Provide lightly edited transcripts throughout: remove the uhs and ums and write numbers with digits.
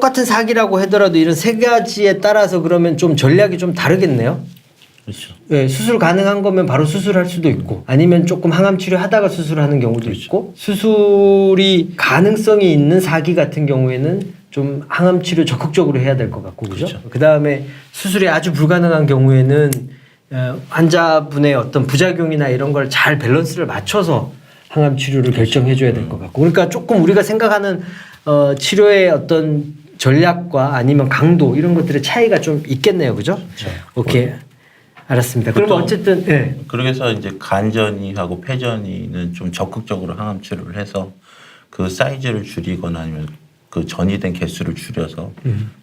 똑같은 사기라고 하더라도 이런 세 가지에 따라서 그러면 좀 전략이 좀 다르겠네요. 그렇죠. 네, 수술 가능한 거면 바로 수술할 수도 있고 아니면 조금 항암 치료하다가 수술하는 경우도 그렇죠. 있고 수술이 가능성이 있는 사기 같은 경우에는 좀 항암 치료 적극적으로 해야 될 것 같고 그죠? 그렇죠. 그다음에 수술이 아주 불가능한 경우에는 환자분의 어떤 부작용이나 이런 걸 잘 밸런스를 맞춰서 항암 치료를 결정해 줘야 될 것 같고 그러니까 조금 우리가 생각하는 치료의 어떤 전략과 아니면 강도 이런 것들의 차이가 좀 있겠네요. 그죠? 그렇죠. 오케이. 알았습니다. 그러면 어쨌든 예. 그래서 이제 간전이하고 폐전이는 좀 적극적으로 항암 치료를 해서 그 사이즈를 줄이거나 아니면 그 전이된 개수를 줄여서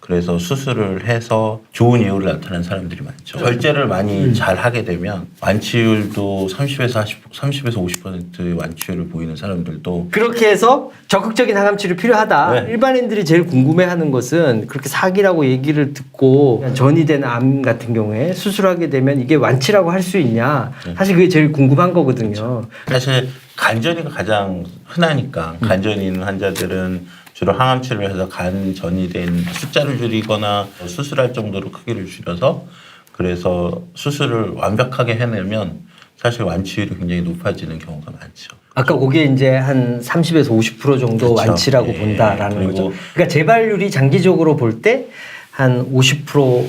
그래서 수술을 해서 좋은 이유를 나타내는 사람들이 많죠. 절제를 많이 잘 하게 되면 완치율도 30에서 50%의 완치율을 보이는 사람들도 그렇게 해서 적극적인 항암 치료 필요하다. 네. 일반인들이 제일 궁금해하는 것은 그렇게 사기라고 얘기를 듣고 전이된 암 같은 경우에 수술하게 되면 이게 완치라고 할 수 있냐. 사실 그게 제일 궁금한 거거든요. 사실 간전이가 가장 흔하니까 간전이 있는 환자들은 주로 항암 치료를 해서 간 전이된 숫자를 줄이거나 수술할 정도로 크기를 줄여서 그래서 수술을 완벽하게 해내면 사실 완치율이 굉장히 높아지는 경우가 많죠. 아까 그게 이제 한 30에서 50% 정도 그렇죠. 완치라고 예. 본다라는 그리고 거죠. 그러니까 재발률이 장기적으로 볼 때 한 50%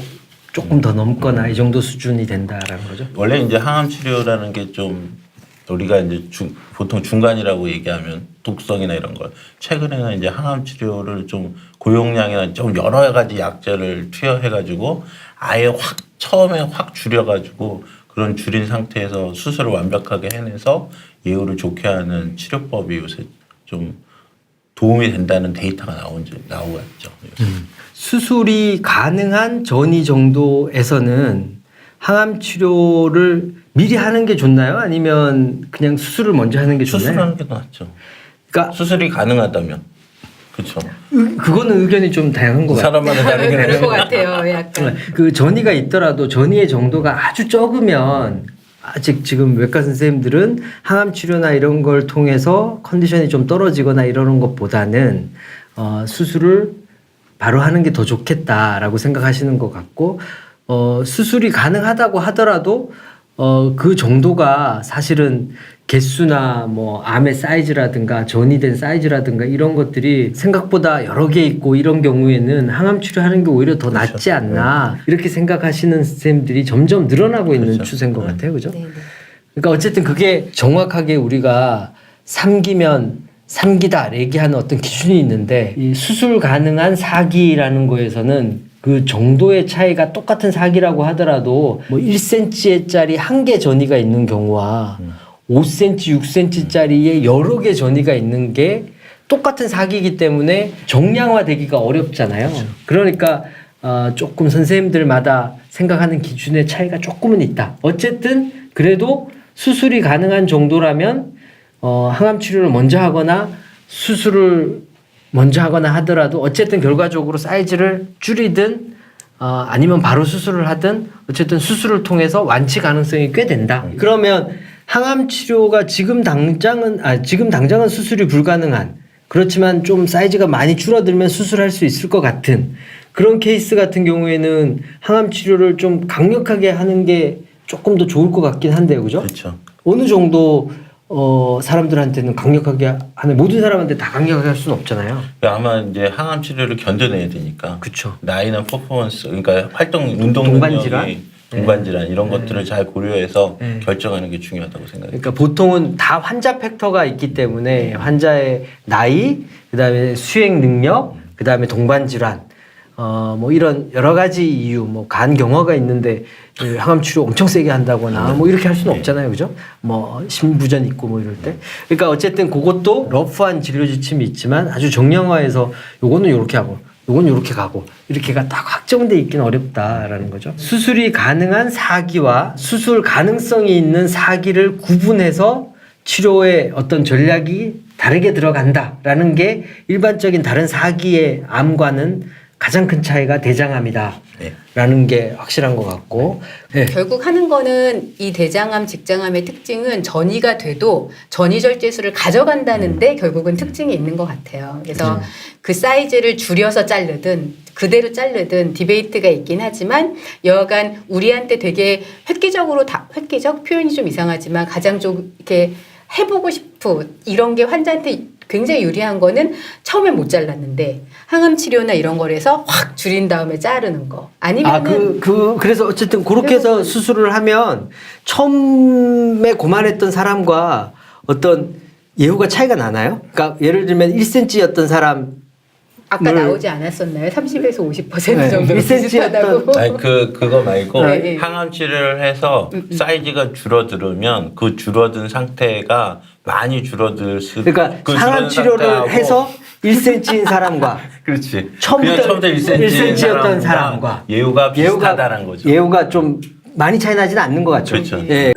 조금 더 넘거나 이 정도 수준이 된다라는 거죠. 원래 이제 항암 치료라는 게 좀 우리가 이제 보통 중간이라고 얘기하면 독성이나 이런 걸 최근에는 이제 항암 치료를 좀 고용량이나 좀 여러 가지 약제를 투여해가지고 아예 확 처음에 확 줄여가지고 그런 줄인 상태에서 수술을 완벽하게 해내서 예후를 좋게 하는 치료법이 요새 좀 도움이 된다는 데이터가 나오고 있죠. 수술이 가능한 전이 정도에서는 항암 치료를 미리 하는 게 좋나요? 아니면 그냥 수술을 먼저 하는 게 좋나요? 수술하는 게 낫죠. 그러니까 수술이 가능하다면 그렇죠. 그거는 의견이 좀 다양한 것 같아요. 사람마다 다르긴 그럴 해요. 것 같아요. 약간. 그 전이가 있더라도 전이의 정도가 아주 적으면 아직 지금 외과 선생님들은 항암 치료나 이런 걸 통해서 컨디션이 좀 떨어지거나 이러는 것보다는 수술을 바로 하는 게 더 좋겠다라고 생각하시는 것 같고 수술이 가능하다고 하더라도 그 정도가 사실은 개수나 뭐 암의 사이즈라든가 전이된 사이즈라든가 이런 것들이 생각보다 여러 개 있고 이런 경우에는 항암 치료하는 게 오히려 더 그렇죠. 낫지 않나 이렇게 생각하시는 선생님들이 점점 늘어나고 있는 그렇죠. 추세인 것 같아요. 그죠? 네, 네. 그러니까 어쨌든 그게 정확하게 우리가 3기면 3기다 얘기하는 어떤 기준이 있는데 이 수술 가능한 사기라는 거에서는 그 정도의 차이가 똑같은 사기라고 하더라도 뭐 1cm짜리 한 개 전이가 있는 경우와 5cm, 6cm짜리의 여러 개 전이가 있는 게 똑같은 사기이기 때문에 정량화되기가 어렵잖아요. 그러니까 조금 선생님들마다 생각하는 기준의 차이가 조금은 있다. 어쨌든 그래도 수술이 가능한 정도라면 항암 치료를 먼저 하거나 수술을 먼저 하거나 하더라도 어쨌든 결과적으로 사이즈를 줄이든 아니면 바로 수술을 하든 어쨌든 수술을 통해서 완치 가능성이 꽤 된다. 그러면 항암 치료가 지금 당장은 수술이 불가능한 그렇지만 좀 사이즈가 많이 줄어들면 수술할 수 있을 것 같은 그런 케이스 같은 경우에는 항암 치료를 좀 강력하게 하는 게 조금 더 좋을 것 같긴 한데요. 그죠? 그렇죠. 어느 정도 사람들한테는 강력하게 하는 모든 사람한테 다 강력하게 할 수는 없잖아요. 아마 이제 항암 치료를 견뎌내야 되니까. 그렇죠. 나이나 퍼포먼스, 그러니까 운동 동반 능력이, 질환? 동반 질환 이런 것들을 잘 고려해서 네. 결정하는 게 중요하다고 생각해요. 그러니까 보통은 다 환자 팩터가 있기 때문에 환자의 나이, 그다음에 수행 능력, 그다음에 동반 질환, 뭐 이런 여러 가지 이유, 뭐 간 경화가 있는데 그 항암 치료 엄청 세게 한다거나 뭐 이렇게 할 수는 없잖아요, 그죠? 뭐 심부전 있고 뭐 이럴 때. 그러니까 어쨌든 그것도 러프한 진료 지침이 있지만 아주 정량화해서 요거는 요렇게 하고. 요건 요렇게 가고 이렇게가 딱 확정돼 있기는 어렵다라는 거죠. 수술이 가능한 사기와 수술 가능성이 있는 사기를 구분해서 치료의 어떤 전략이 다르게 들어간다라는 게 일반적인 다른 사기의 암과는 가장 큰 차이가 대장암이다. 네. 라는 게 확실한 것 같고. 예. 결국 하는 거는 이 대장암, 직장암의 특징은 전이가 돼도 전이절제술을 가져간다는데 결국은 특징이 있는 것 같아요. 그래서 그 사이즈를 줄여서 자르든 그대로 자르든 디베이트가 있긴 하지만 여하간 우리한테 되게 획기적으로 획기적 표현이 좀 이상하지만 가장 좀 이렇게 해보고 싶은 이런 게 환자한테 굉장히 유리한 거는 처음에 못 잘랐는데 항암 치료나 이런 거에서 확 줄인 다음에 자르는 거 아니면은 그래서 어쨌든 그렇게 해서 수술을 하면 처음에 고만했던 사람과 어떤 예후가 차이가 나나요? 그러니까 예를 들면 1cm였던 사람 아까 나오지 않았었나요? 30에서 50% 네, 정도 1cm 비슷하다고. 아니 그거 말고 네. 항암 치료를 해서 사이즈가 줄어들으면 그 줄어든 상태가 많이 줄어들 수 그러니까 그 항암 줄어든 치료를 상태하고 해서 1cm인 사람과 그렇지. 처음부터 그냥 처음부터 1cm였던 사람과 예후가 비슷하다는 거죠. 예후가 좀 많이 차이 나지는 않는 것 같죠. 그렇죠. 예.